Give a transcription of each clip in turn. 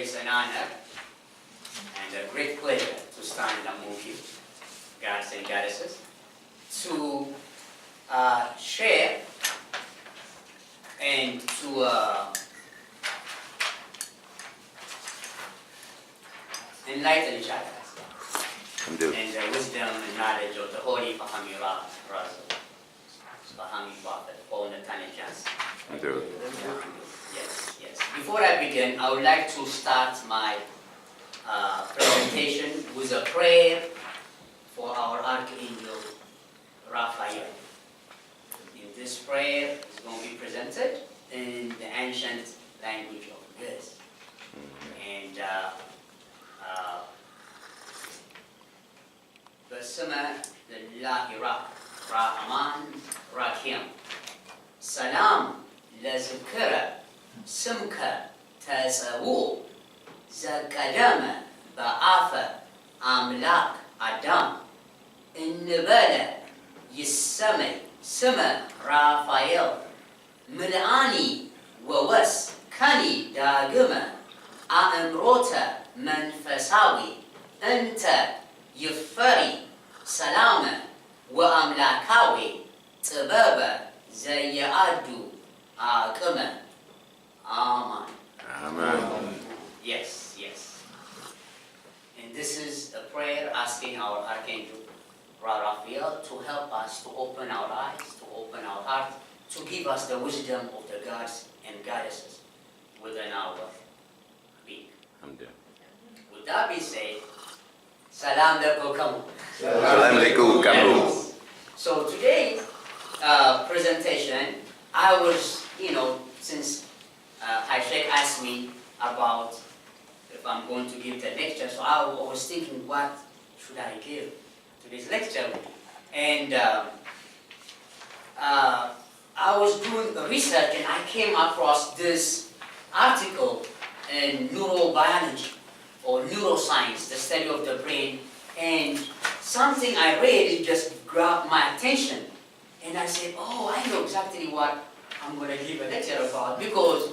it's an honor and a great pleasure to stand among you, gods and goddesses, to share and to enlighten each other and the wisdom and knowledge of the holy Fahamme Fahamme Prophet, Paul Nathaniel. Yes, yes. Before I begin, I would like to start my presentation with a prayer for our Archangel Raphael. In this prayer is going to be presented in the ancient language of Greece. And Basma Lillahi Rahman Rahim. Salam لذكر سمك تسوو زكدام بعافة أملاك أدم النبالة يسمي سما رافائيل ملعاني ووس كاني داقمة أمروتا منفساوي أنت يفري سلامة وأملاكاوي تبابة زي أدو Amen. Amen. Amen. Yes, yes. And this is a prayer asking our Archangel Raphael to help us to open our eyes, to open our heart, to give us the wisdom of the gods and goddesses within our being. With that being said, Salam alaikum. Salam alaikum kamu. So today's presentation, I was, since Sheikh asked me about if I'm going to give the lecture, so I was thinking, what should I give today's lecture? And I was doing research and I came across this article in neurobiology or neuroscience, the study of the brain, and something I read, it just grabbed my attention. And I said, oh, I know exactly what I'm going to give a lecture about, because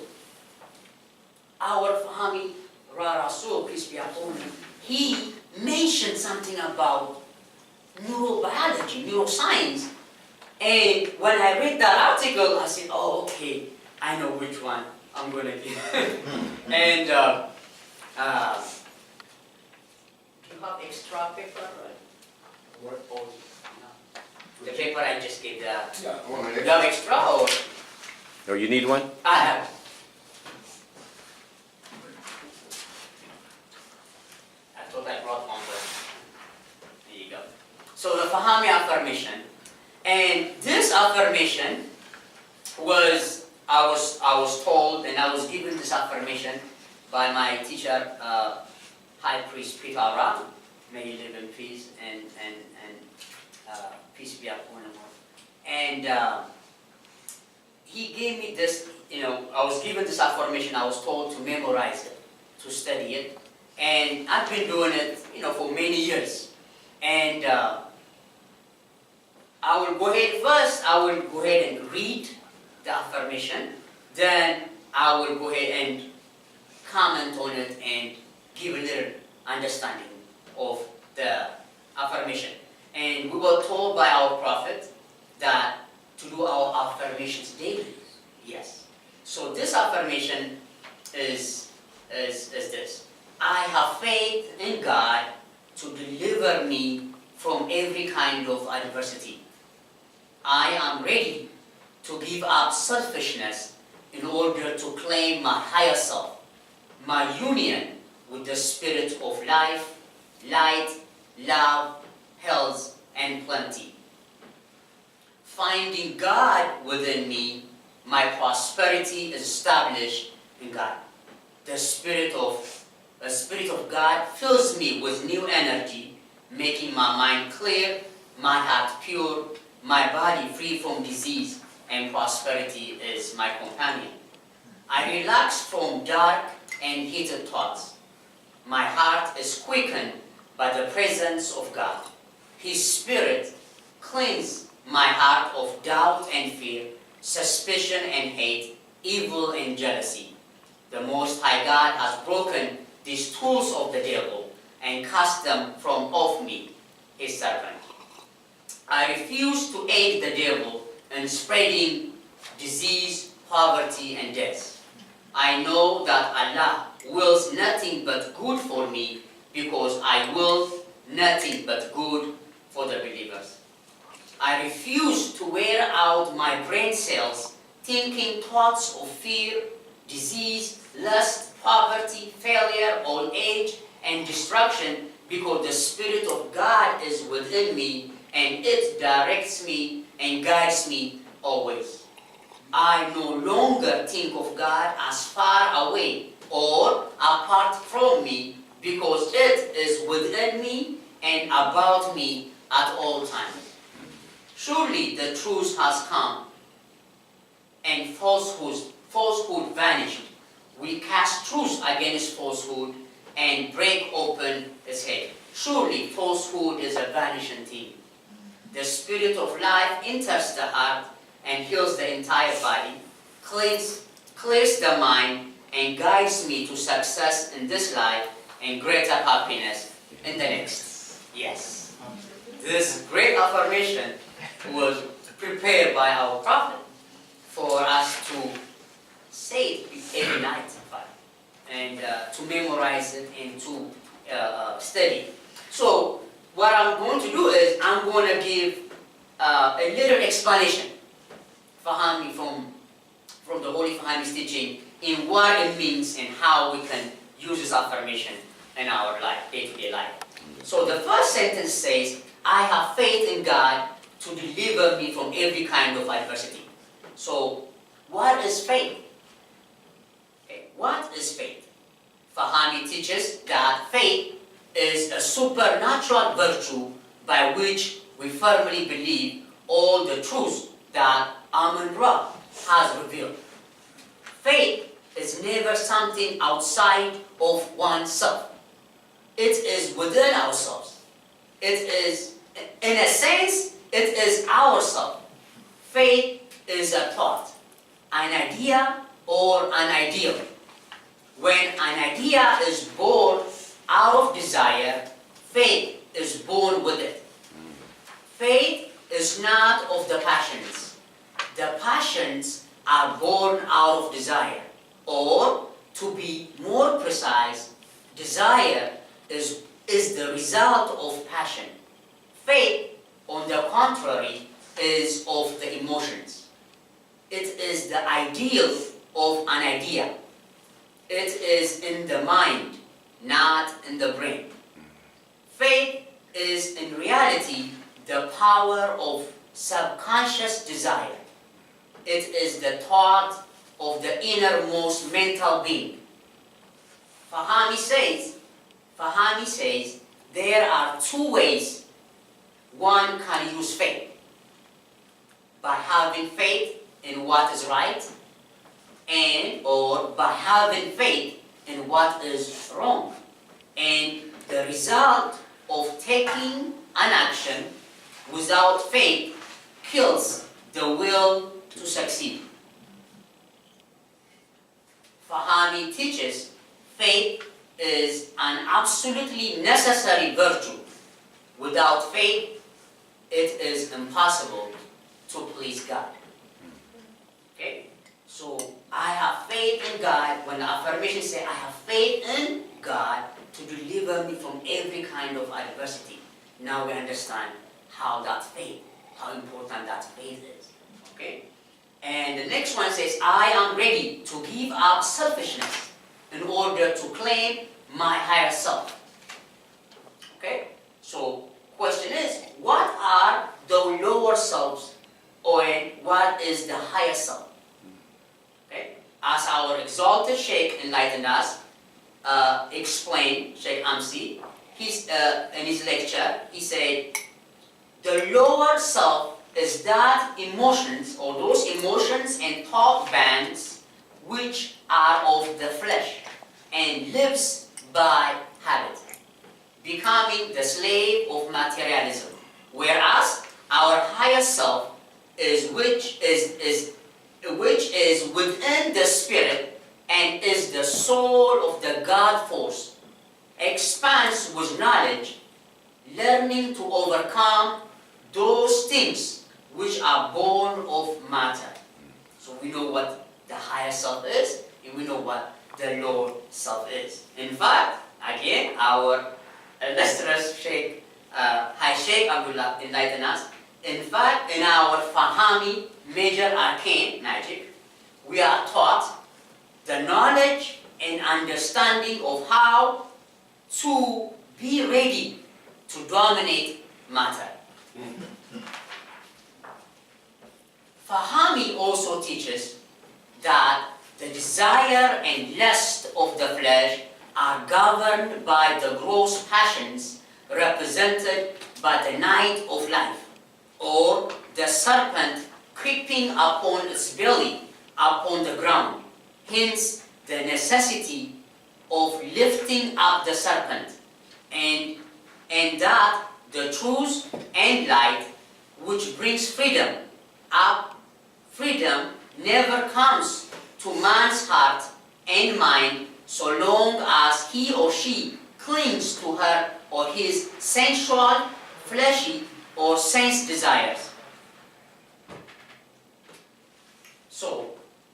our Fahamme Rasul, peace be upon him, he mentioned something about neurobiology, neuroscience. And when I read that article, I said, oh, okay, I know which one I'm going to give. And do you have extra paper? Or the paper I just gave, you have extra or? Oh, you need one? I have. I thought I brought one, but there you go. So the Fahamme affirmation, and this affirmation was, I was told, and I was given this affirmation by my teacher, High Priest Peter Ra. May he live in peace and peace be upon him. And he gave me this, I was given this affirmation, I was told to memorize it, to study it. And I've been doing it, for many years. And I will go ahead and read the affirmation. Then I will go ahead and comment on it and give a little understanding of the affirmation. And we were told by our prophet that to do our affirmations daily. Yes. So this affirmation is this. I have faith in God to deliver me from every kind of adversity. I am ready to give up selfishness in order to claim my higher self, my union with the spirit of life, light, love, health, and plenty. Finding God within me, my prosperity is established in God. The Spirit of God fills me with new energy, making my mind clear, my heart pure, my body free from disease, and prosperity is my companion. I relax from dark and heated thoughts. My heart is quickened by the presence of God. His Spirit cleans my heart of doubt and fear, suspicion and hate, evil and jealousy. The Most High God has broken these tools of the devil and cast them from off me, his servant. I refuse to aid the devil in spreading disease, poverty, and death. I know that Allah wills nothing but good for me because I will nothing but good for the believers. I refuse to wear out my brain cells thinking thoughts of fear, disease, lust, poverty, failure, old age, and destruction because the Spirit of God is within me and it directs me and guides me always. I no longer think of God as far away or apart from me because it is within me and about me at all times. Surely the truth has come and falsehood vanished. We cast truth against falsehood and break open its head. Surely falsehood is a vanishing thing. The Spirit of life enters the heart and heals the entire body, clears the mind, and guides me to success in this life and greater happiness in the next. Yes. This great affirmation was prepared by our prophet for us to say it every night, in fact, and to memorize it and to study. So what I'm going to do is I'm going to give a little explanation, Fahamme, from the Holy Fahamme's teaching in what it means and how we can use this affirmation in our life, day-to-day life. So the first sentence says, I have faith in God to deliver me from every kind of adversity. So what is faith? Okay. What is faith? Fahamme teaches that faith is a supernatural virtue by which we firmly believe all the truths that Amun-Ra has revealed. Faith is never something outside of oneself. It is within ourselves. It is, in a sense, it is ourself. Faith is a thought, an idea, or an ideal. When an idea is born out of desire, faith is born with it. Faith is not of the passions. The passions are born out of desire. Or, to be more precise, desire is the result of passion. Faith, on the contrary, is of the emotions. It is the ideal of an idea. It is in the mind, not in the brain. Faith is in reality the power of subconscious desire. It is the thought of the innermost mental being. Fahamme says there are two ways one can use faith. By having faith in what is right, or by having faith in what is wrong. And the result of taking an action without faith kills the will to succeed. Fahamme teaches faith is an absolutely necessary virtue. Without faith, it is impossible to please God. Okay? So, I have faith in God. When the affirmation says, I have faith in God to deliver me from every kind of adversity. Now we understand how important that faith is. Okay? And the next one says, I am ready to give up selfishness in order to claim my higher self. Okay? So, question is, what are the lower selves, or what is the higher self? Okay? As our exalted Sheikh enlightened us, explained, Sheikh Amsi, in his lecture, he said, the lower self is that emotions, or those emotions and thought bands which are of the flesh and lives by habit, becoming the slave of materialism. Whereas our higher self is which is within the spirit and is the soul of the God force, expands with knowledge, learning to overcome those things which are born of matter. So we know what the higher self is, and we know what the lower self is. In fact, again, our illustrious Sheikh, High Sheikh Abdullah enlighten us. In fact, in our Fahamme major arcane magic, we are taught the knowledge and understanding of how to be ready to dominate matter. Fahamme also teaches that the desire and lust of the flesh are governed by the gross passions represented by the night of life, or the serpent creeping upon its belly upon the ground. Hence, the necessity of lifting up the serpent, and that the truth and light which brings freedom up, freedom never comes to man's heart and mind so long as he or she clings to her or his sensual, fleshy, or sense desires. So,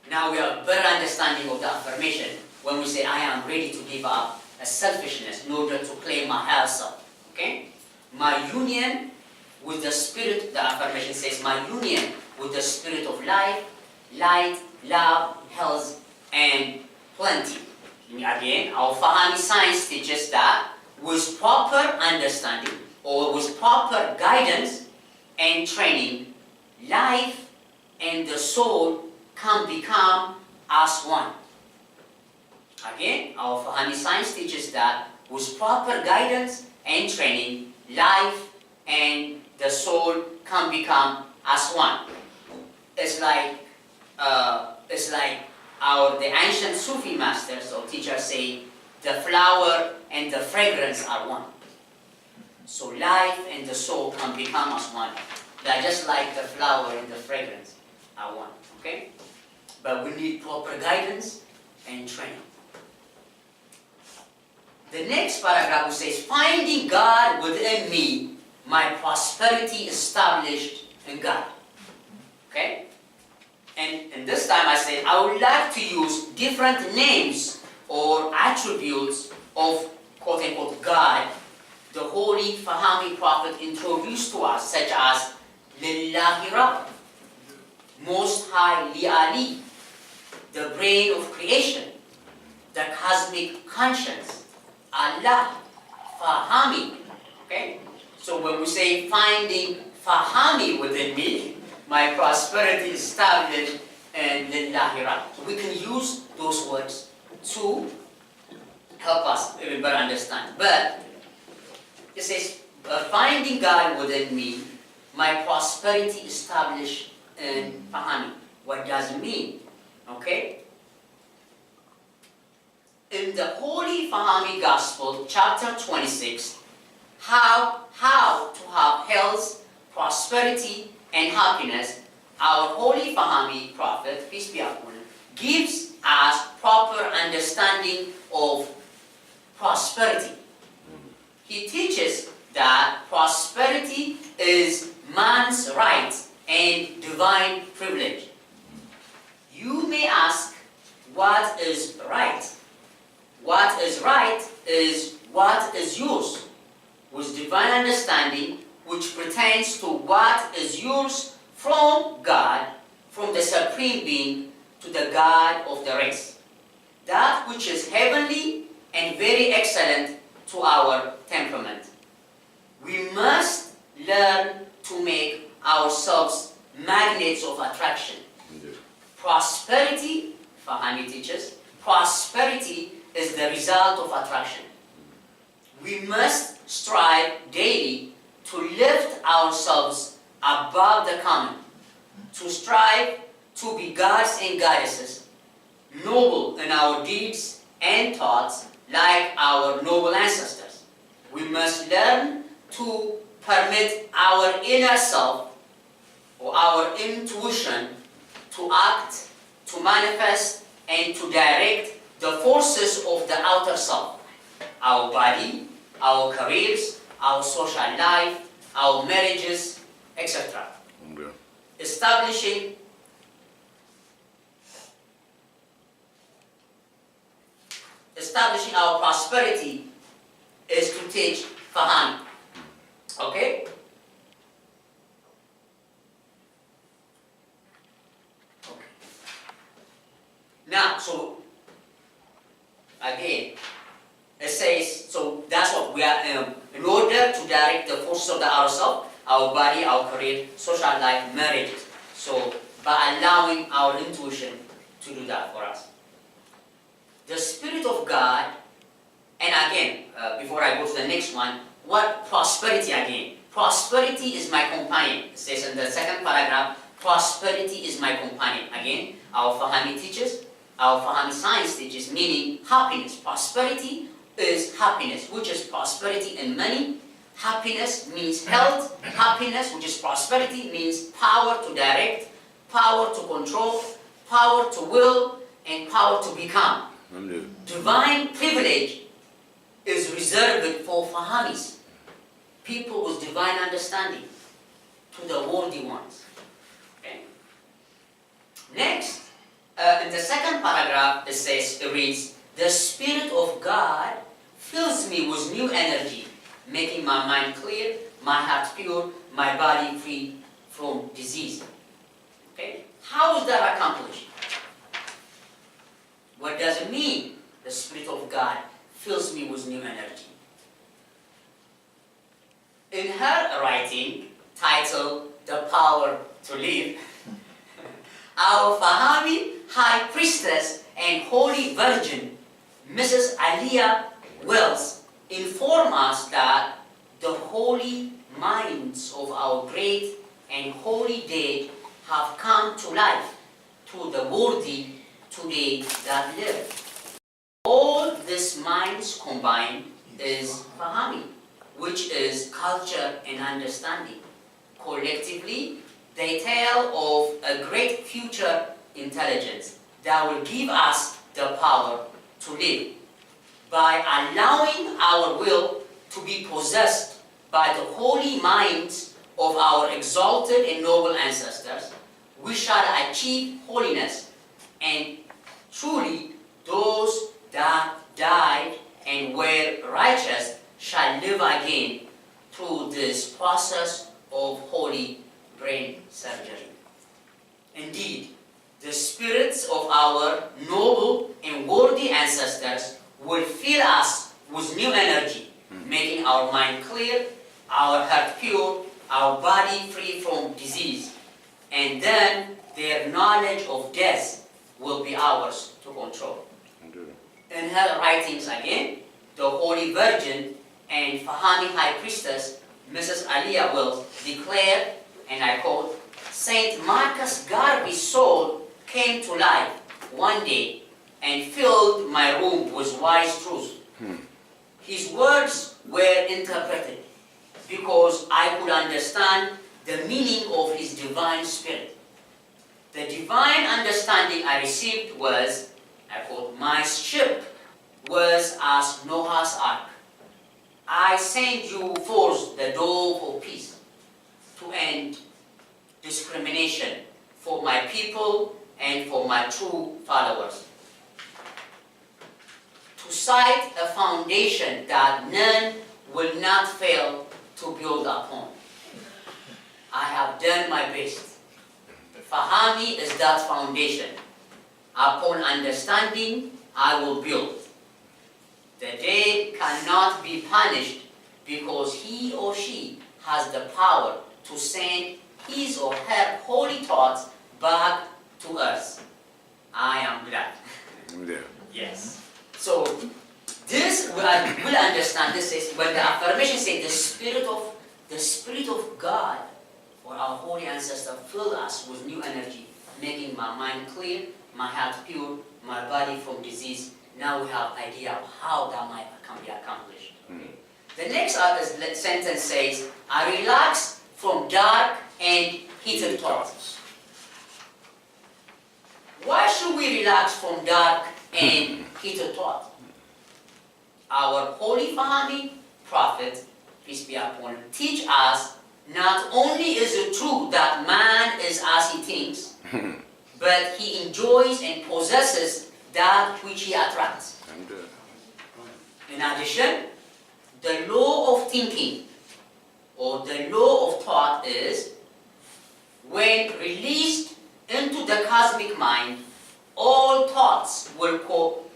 now we have a better understanding of the affirmation when we say, I am ready to give up a selfishness in order to claim my higher self. Okay? My union with the spirit, the affirmation says, my union with the spirit of life, light, love, health, and plenty. Again, our Fahamme science teaches that with proper understanding or with proper guidance and training, life and the soul can become as one. Again, our Fahamme science teaches that with proper guidance and training, life and the soul can become as one. It's like the ancient Sufi masters or teachers say, the flower and the fragrance are one. So life and the soul can become as one. They're just like the flower and the fragrance are one. Okay? But we need proper guidance and training. The next paragraph says, finding God within me, my prosperity established in God. Okay? And this time I said, I would like to use different names or attributes of quote-unquote God, the Holy Fahamme Prophet introduced to us, such as Lillahi Rabb, Most High Li'ali, the brain of creation, the cosmic conscience, Allah, Fahamme. Okay? So when we say finding Fahamme within me, my prosperity is established in Lillahi Rabb. So we can use those words to help us even better understand. But it says, finding God within me, my prosperity established in Fahamme. What does it mean? Okay? In the Holy Fahamme Gospel, chapter 26, how to have health, prosperity, and happiness, our Holy Fahamme Prophet, peace be upon him, gives us proper understanding of prosperity. He teaches that prosperity is man's right and divine privilege. You may ask, what is right? What is right is what is yours, with divine understanding, which pertains to what is yours from God, from the Supreme Being, to the God of the race. That which is heavenly and very excellent to our temperament. We must learn to make ourselves magnets of attraction. Prosperity, Fahamme teaches, prosperity is the result of attraction. We must strive daily to lift ourselves above the common, to strive to be gods and goddesses, noble in our deeds and thoughts like our noble ancestors. We must learn to permit our inner self or our intuition to act, to manifest, and to direct the forces of the outer self, our body, our careers, our social life, our marriages, etc. Establishing our prosperity is to teach Fahamme. Okay? Now, so again, it says, so that's what we are, in order to direct the forces of the outer self, our body, our career, social life, marriages. So, by allowing our intuition to do that for us. The Spirit of God, and again, before I go to the next one, what prosperity again? Prosperity is my companion. It says in the second paragraph, prosperity is my companion. Again, our Fahamme teaches, our Fahamme science teaches, meaning happiness. Prosperity is happiness, which is prosperity in money. Happiness means health. Happiness, which is prosperity, means power to direct, power to control, power to will, and power to become. Divine privilege is reserved for Fahammis, people with divine understanding, to the worthy ones. Okay. Next, in the second paragraph, it reads, "The Spirit of God fills me with new energy, making my mind clear, my heart pure, my body free from disease." Okay? How is that accomplished? What does it mean? The Spirit of God fills me with new energy. In her writing, titled "The Power to Live," our Fahamme High Priestess and Holy Virgin, Mrs. Aliyah Wells, inform us that the holy minds of our great and holy dead have come to life to the worthy today that live. All these minds combined is Fahamme, which is culture and understanding. Collectively, they tell of a great future intelligence that will give us the power to live. By allowing our will to be possessed by the holy minds of our exalted and noble ancestors, we shall achieve holiness, and truly those that died and were righteous shall live again through this process of holy brain surgery. Indeed, the spirits of our noble and worthy ancestors will fill us with new energy, making our mind clear, our heart pure, our body free from disease, and then their knowledge of death will be ours to control. In her writings again, the Holy Virgin and Fahamme High Priestess, Mrs. Aliyah Wells, declared, and I quote, "Saint Marcus Garvey's soul came to life one day and filled my room with wise truths. His words were interpreted because I could understand the meaning of his divine spirit. The divine understanding I received was," I quote, "my ship was as Noah's ark. I send you forth the dove of peace to end discrimination for my people and for my true followers, to cite a foundation that none will not fail to build upon. I have done my best. Fahamme is that foundation. Upon understanding, I will build. The dead cannot be punished because he or she has the power to send his or her holy thoughts back to us. I am glad." Yes. So this we'll understand. This is when the affirmation says the Spirit of God or our holy ancestor fill us with new energy, making my mind clear, my heart pure, my body from disease. Now we have idea of how that can be accomplished. The next sentence says, "I relax from dark and heated thoughts." Why should we relax from dark and heated thought? Our holy Fahamme prophet, peace be upon him, teach us not only is it true that man is as he thinks, but he enjoys and possesses that which he attracts. In addition, the law of thinking or the law of thought is when released into the cosmic mind, all thoughts will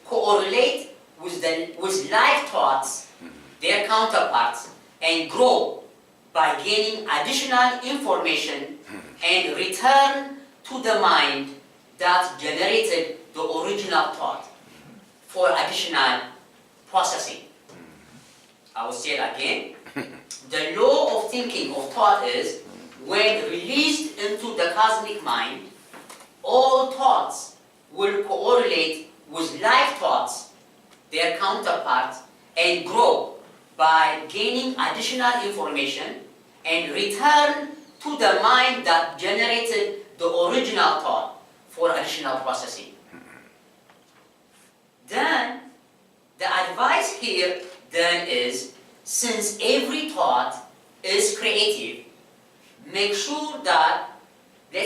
correlate with like thoughts, their counterparts, and grow by gaining additional information and return to the mind that generated the original thought for additional processing. I will say it again. The law of thinking, of thought is, when released into the cosmic mind, all thoughts will correlate with like thoughts, their counterparts, and grow by gaining additional information and return to the mind that generated the original thought for additional processing. Then, the advice here then is, since every thought is creative, let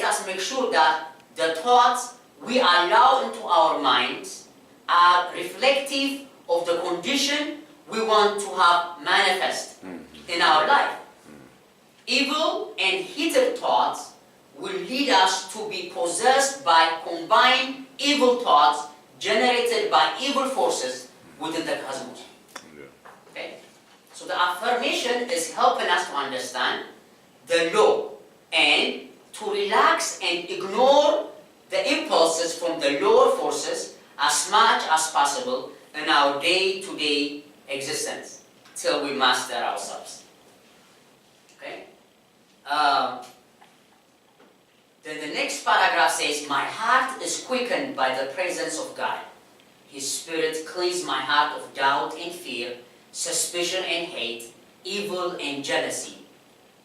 us make sure that the thoughts we allow into our minds are reflective of the condition we want to have manifest in our life. Evil and heated thoughts will lead us to be possessed by combined evil thoughts generated by evil forces within the cosmos. Okay? So the affirmation is helping us to understand the law and to relax and ignore the impulses from the lower forces as much as possible in our day-to-day existence till we master ourselves. Okay? Then the next paragraph says, my heart is quickened by the presence of God. His Spirit cleans my heart of doubt and fear, suspicion and hate, evil and jealousy.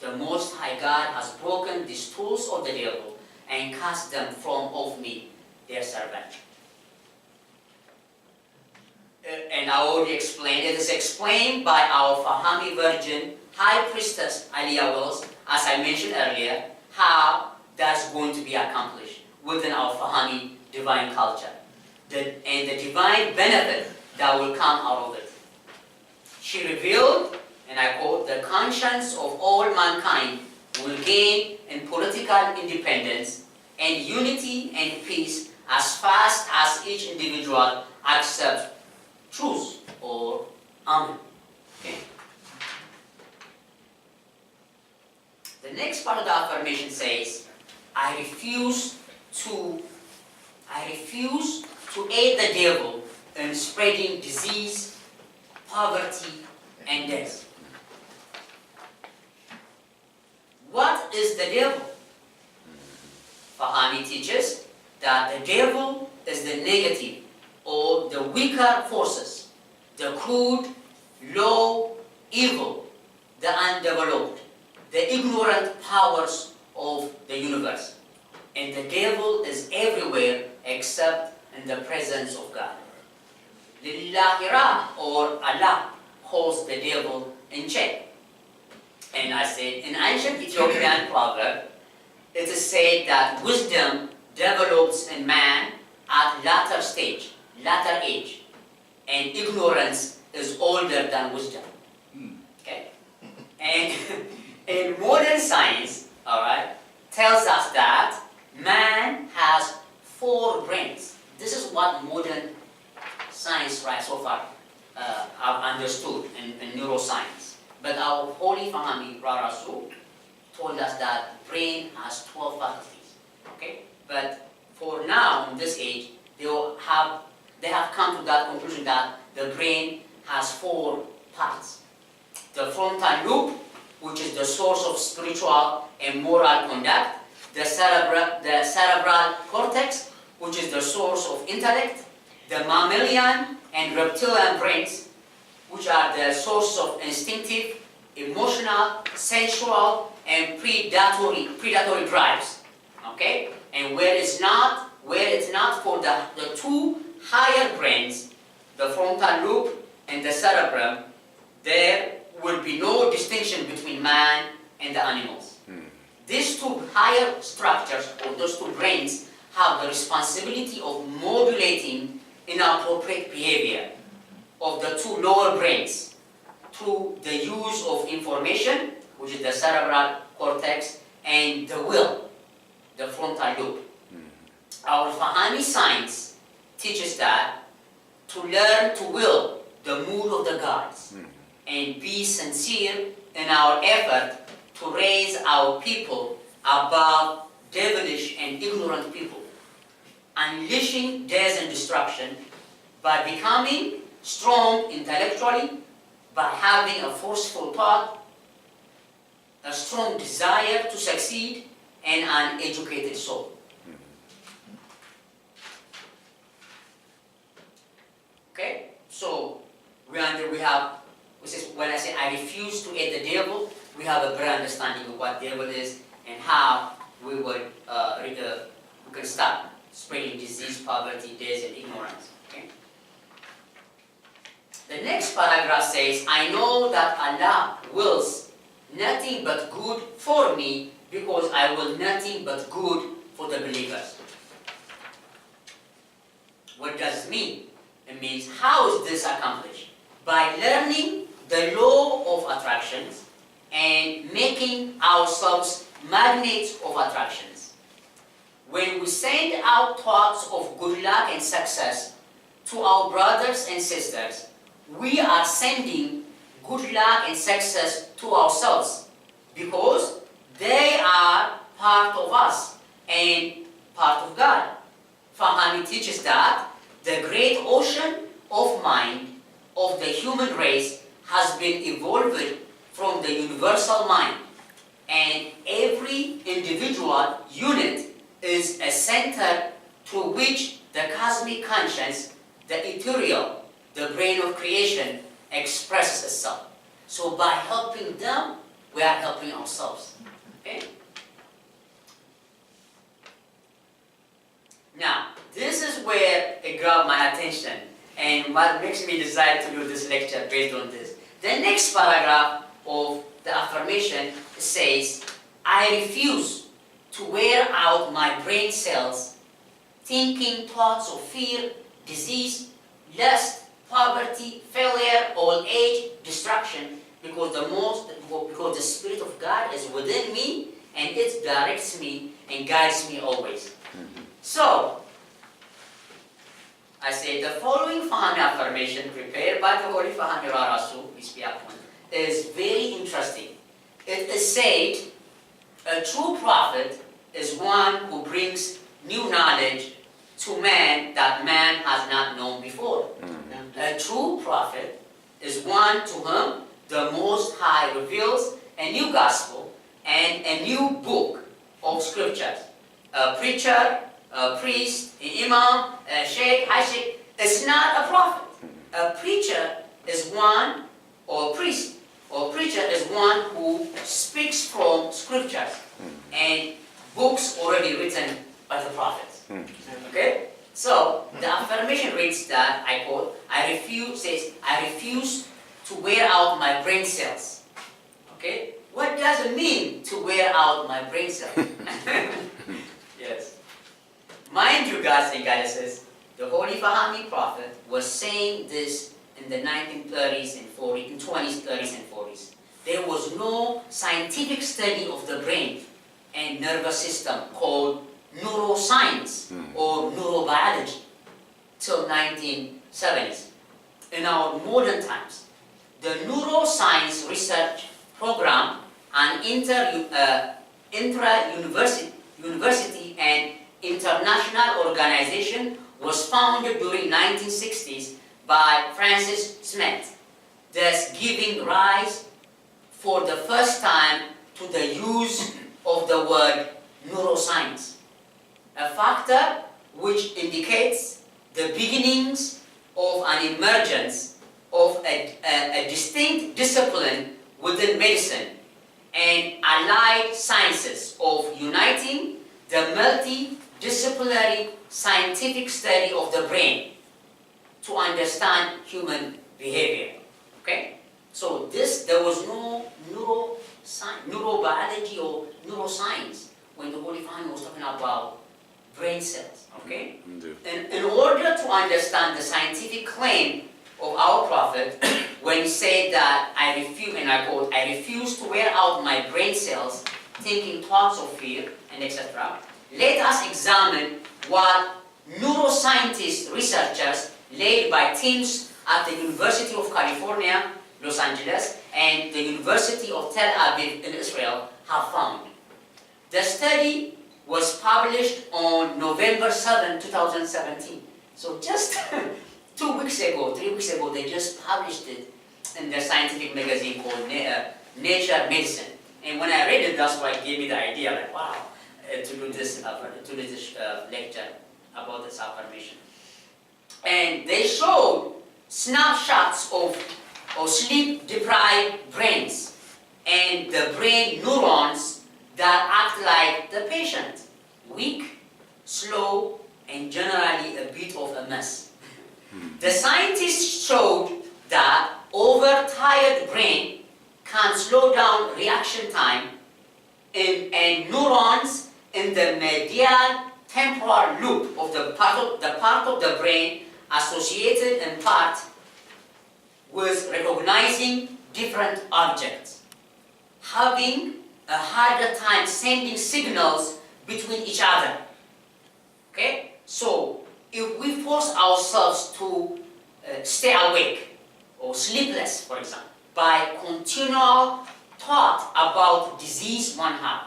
The Most High God has broken these tools of the devil and cast them from off me, their servant. And I already explained, it is explained by our Fahamme Virgin, High Priestess Aliyah Wills, as I mentioned earlier, how that's going to be accomplished within our Fahamme divine culture. And the divine benefit that will come out of it. She revealed, and I quote, the conscience of all mankind will gain in political independence and unity and peace as fast as each individual accepts truth or Amen. Okay. The next part of the affirmation says, I refuse to aid the devil in spreading disease, poverty, and death. What is the devil? Fahamme teaches that the devil is the negative or the weaker forces, the crude, low, evil, the undeveloped, the ignorant powers of the universe. And the devil is everywhere except in the presence of God. Lillahira, or Allah, holds the devil in check. And I said, in ancient Ethiopian proverb, it is said that wisdom develops in man at latter stage, latter age, and ignorance is older than wisdom. Okay? And in modern science, all right, tells us that man has 4 brains. This is what modern science, right, so far have understood in neuroscience. But our holy Fahamme Rarasu told us that brain has 12 faculties. Okay? But for now, in this age, they have come to that conclusion that the brain has 4 parts. The frontal lobe, which is the source of spiritual and moral conduct. The cerebral cortex, which is the source of intellect. The mammalian and reptilian brains, which are the source of instinctive, emotional, sensual, and predatory drives. Okay? And where it's not, where it's not for the two higher brains, the frontal lobe and the cerebrum, there will be no distinction between man and the animals. These two higher structures, or those two brains, have the responsibility of modulating inappropriate behavior of the two lower brains through the use of information, which is the cerebral cortex, and the will, the frontal lobe. Our Fahamme science teaches that to learn to will the mood of the gods and be sincere in our effort to raise our people above devilish and ignorant people, unleashing death and destruction by becoming strong intellectually, by having a forceful thought, a strong desire to succeed, and an educated soul. Okay? So, we have, which is when I say I refuse to aid the devil, we have a better understanding of what devil is and how we can stop spreading disease, poverty, death, and ignorance. Okay? The next paragraph says, I know that Allah wills nothing but good for me because I will nothing but good for the believers. What does it mean? It means, how is this accomplished? By learning the law of attractions and making ourselves magnets of attractions. When we send out thoughts of good luck and success to our brothers and sisters, we are sending good luck and success to ourselves because they are part of us and part of God. Fahamme teaches that the great ocean of mind of the human race has been evolved from the universal mind, and every individual unit is a center through which the cosmic conscience, the ethereal, the brain of creation, expresses itself. So by helping them, we are helping ourselves. Okay? Now, this is where it grabbed my attention and what makes me decide to do this lecture based on this. The next paragraph of the affirmation says, I refuse to wear out my brain cells thinking thoughts of fear, disease, lust, poverty, failure, old age, destruction, because the Spirit of God is within me and it directs me and guides me always. So, I say the following Fahamme affirmation prepared by the Holy Fahamme Rasul, peace be upon him, is very interesting. It is said, a true prophet is one who brings new knowledge to man that man has not known before. A true prophet is one to whom the Most High reveals a new gospel and a new book of scriptures. A preacher, a priest, an imam, a sheikh, high sheikh, is not a prophet. A preacher is one, or priest, or preacher is one who speaks from scriptures and books already written by the prophets. Okay? So, the affirmation reads that, I quote, I refuse to wear out my brain cells. Okay? What does it mean to wear out my brain cells? Yes. Mind you, guys and goddesses, the Holy Fahamme Prophet was saying this in the 1930s and 40s, in 20s, 30s, and 40s. There was no scientific study of the brain and nervous system called neuroscience or neurobiology till 1970s. In our modern times, the neuroscience research program, an intra-university and international organization, was founded during 1960s by Francis Smith, thus giving rise for the first time to the use of the word neuroscience, a factor which indicates the beginnings of an emergence of a distinct discipline within medicine and allied sciences of uniting the multidisciplinary scientific study of the brain to understand human behavior. Okay? So there was no neurobiology or neuroscience when the Holy Fahamme was talking about brain cells. Okay? And in order to understand the scientific claim of our prophet, when he said that I refuse, and I quote, I refuse to wear out my brain cells thinking thoughts of fear, and etc. Let us examine what neuroscientists, researchers, led by teams at the University of California, Los Angeles, and the University of Tel Aviv in Israel have found. The study was published on November 7, 2017. So just 3 weeks ago, they just published it in their scientific magazine called Nature Medicine. And when I read it, that's what gave me the idea, like, wow, to do this lecture about this affirmation. And they showed snapshots of sleep-deprived brains and the brain neurons that act like the patient, weak, slow, and generally a bit of a mess. The scientists showed that overtired brain can slow down reaction time and neurons in the medial temporal loop of the part of the brain associated in part with recognizing different objects, having a harder time sending signals between each other. Okay? So, if we force ourselves to stay awake or sleepless, for example, by continual thought about disease one have,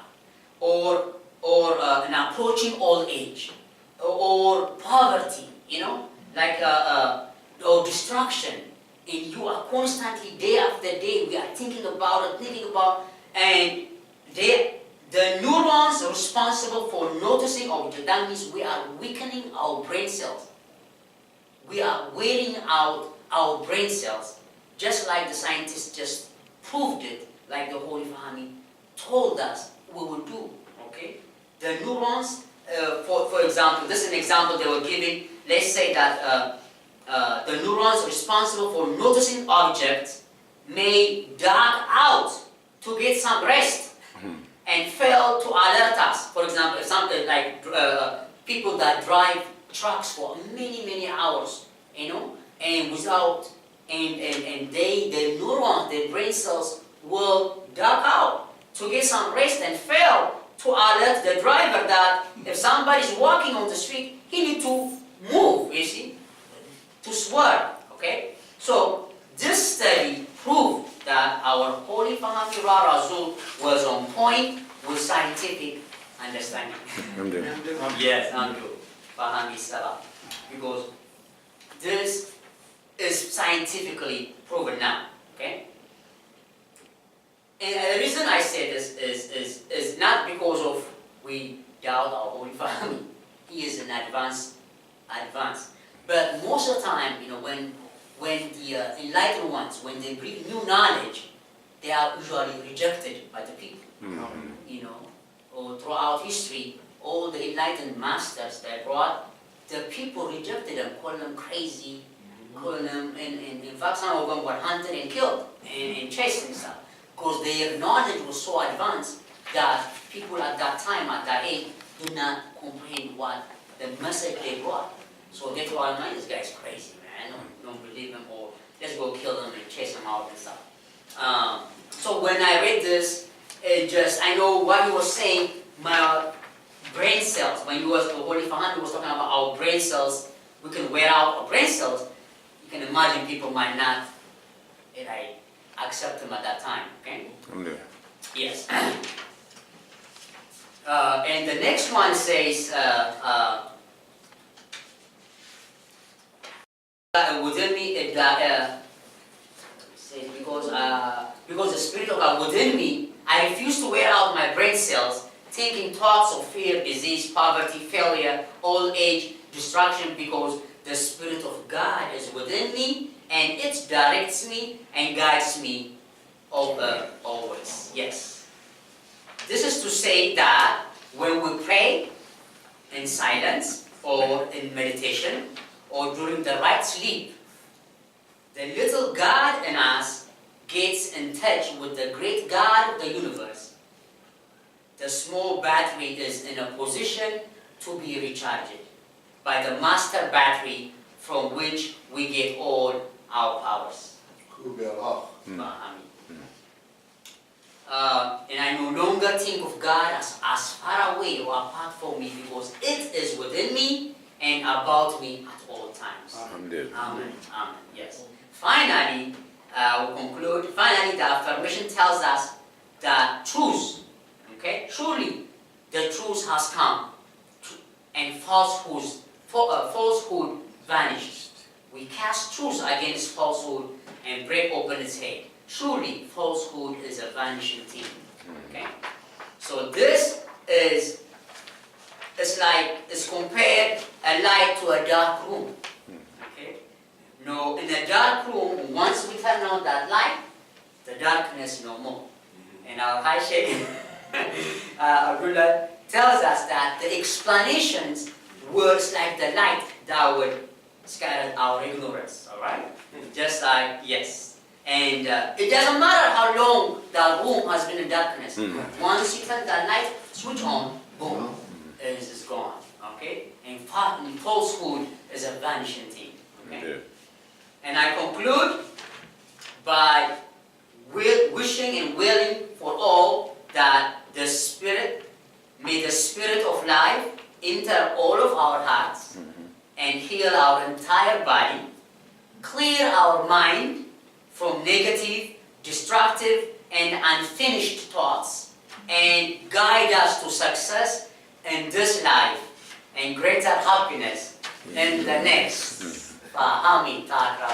or an approaching old age, or poverty, or destruction, and you are constantly, day after day, we are thinking about, and the neurons responsible for noticing objects, that means we are weakening our brain cells. We are wearing out our brain cells, just like the scientists just proved it, like the Holy Fahamme told us we will do. Okay? The neurons, for example, this is an example they were giving. Let's say that the neurons responsible for noticing objects may dark out to get some rest and fail to alert us. For example, if something like people that drive trucks for many hours, and without, and their neurons, their brain cells will dark out to get some rest and fail to alert the driver that if somebody is walking on the street, he needs to move, you see, to swerve, okay? So, this study proved that our Holy Fahamme Razul was on point with scientific understanding. Yes, Andrew. Fahamme Salah. Because this is scientifically proven now, okay? And the reason I say this is not because of we doubt our Holy Fahamme. He is an advanced. But most of the time, when the enlightened ones, when they bring new knowledge, they are usually rejected by the people. Or throughout history, all the enlightened masters that brought, the people rejected them, called them crazy, called them, and in fact some of them were hunted and killed and chased and stuff, because their knowledge was so advanced that people at that time, at that age, did not comprehend what the message they brought. So they thought, man, this guy's crazy, man. I don't believe him, or let's go kill him and chase him out and stuff. So when I read this, I know what he was saying, my brain cells, when the Holy Fahamme was talking about our brain cells, we can wear out our brain cells. You can imagine people might not accept them at that time, okay? Yes. And the next one says, within me, says, because the Spirit of God within me, I refuse to wear out my brain cells, thinking thoughts of fear, disease, poverty, failure, old age, destruction, because the Spirit of God is within me, and it directs me and guides me always. Yes. This is to say that when we pray in silence, or in meditation, or during the right sleep, the little God in us gets in touch with the great God of the universe. The small battery is in a position to be recharged by the master battery from which we get all our powers. Fahamme. And I no longer think of God as far away or apart from me, because it is within me and about me at all times. Amen. Amen. Amen. Yes. Finally, we'll conclude. Finally, the affirmation tells us that truth, okay, truly, the truth has come, and falsehood vanished. We cast truth against falsehood and break open its head. Truly, falsehood is a vanishing thing. Okay? So this is, it's compared a light to a dark room. Okay? No, in a dark room, once we turn on that light, the darkness no more. And our high sheikh Abdullah tells us that the explanations works like the light that would scatter our ignorance. All right? Just like, yes. And it doesn't matter how long the room has been in darkness. Once you turn that light switch on, boom, it's gone. Okay? And falsehood is a vanishing thing. Okay? And I conclude by wishing and willing for all that may the Spirit of life enter all of our hearts and heal our entire body, clear our mind from negative, destructive, and unfinished thoughts, and guide us to success in this life and greater happiness in the next. Fahamme. Fahamme.